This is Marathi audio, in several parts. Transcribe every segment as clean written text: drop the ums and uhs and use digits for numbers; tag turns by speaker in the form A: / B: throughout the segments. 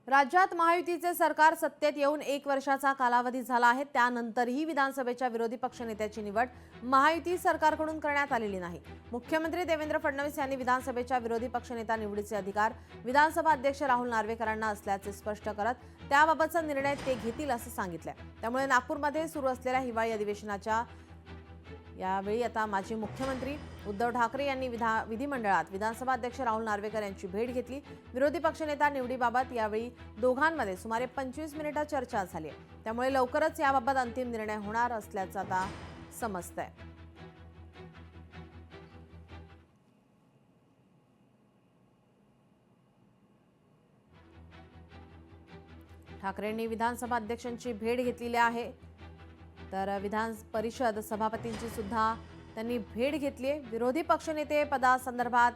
A: राज्यात महायुतीचे सरकार सत्तेत येऊन 1 वर्षाचा कालावधी झाला आहे। त्यानंतरही विधानसभेच्या विरोधी पक्षनेत्याची निवड महायुती सरकारकडून करण्यात आलेली नाही। मुख्यमंत्री देवेंद्र फडणवीस यांनी विधानसभेच्या विरोधी पक्षनेता निवडीचे अधिकार विधानसभा अध्यक्ष राहुल नार्वेकरांना असल्याचे स्पष्ट करत त्याबाबतचा निर्णय ते घेतील असं सांगितलं। त्यामुळे नागपूरमध्ये सुरू असलेल्या हिवाळी अधिवेशनाच्या यावेळी आता माजी मुख्यमंत्री उद्धव ठाकरे यांनी विधिमंडळात विधानसभा अध्यक्ष राहुल नार्वेकर यांची भेट घेतली। विरोधी पक्षनेता निवडीबाबत यावेळी दोघांमध्ये सुमारे 25 मिनिटे चर्चा झाली। त्यामुळे लवकरच याबाबत अंतिम निर्णय होणार असल्याचं आता समजतंय। ठाकरेंनी विधानसभा अध्यक्षांची भेट घेतलेली आहे। तर विधान परिषद सभापतींची सुद्धा त्यांनी भेट घेतली आहे। विरोधी पक्षनेते पदासंदर्भात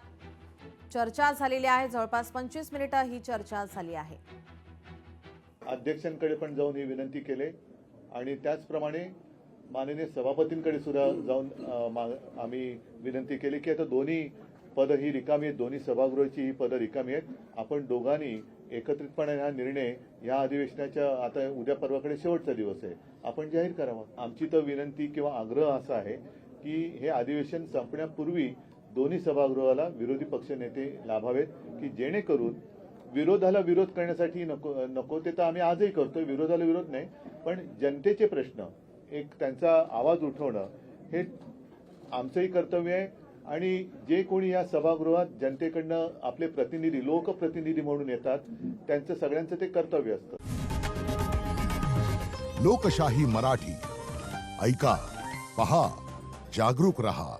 A: चर्चा झालेली आहे। जवळपास 25 मिनिटे ही चर्चा झाली आहे।
B: अध्यक्षांकडे पण जाऊन ही विनंती केली आणि त्याचप्रमाणे माननीय सभापतींकडे सुद्धा जाऊन आम्ही विनंती केली की आता दोन्ही पद ही रिकामी आहेत, दोन्ही सभागृहाची ही पद रिकामी आहेत। आपण दोघांनी एकत्रितपणे हा निर्णय या अधिवेशनाच्या आता उद्या परवाकडे शेवटचा दिवस आहे, आपण जाहीर करावा। आमची तर विनंती किंवा आग्रह असा आहे की हे अधिवेशन संपण्यापूर्वी दोन्ही सभागृहाला विरोधी पक्षनेते लाभावेत की जेणेकरून विरोधाला विरोध करण्यासाठी नको ते तर आम्ही आजही करतोय, विरोधाला विरोध नाही, पण जनतेचे प्रश्न एक त्यांचा आवाज उठवणं हे आमचंही कर्तव्य आहे आणि जे कोणी या सभागृहात जनतेकडनं आपले प्रतिनिधी लोकप्रतिनिधी म्हणून येतात त्यांचं सगळ्यांचं ते कर्तव्य असतं।
C: लोकशाही मराठी ऐका, पहा, जागरूक रहा।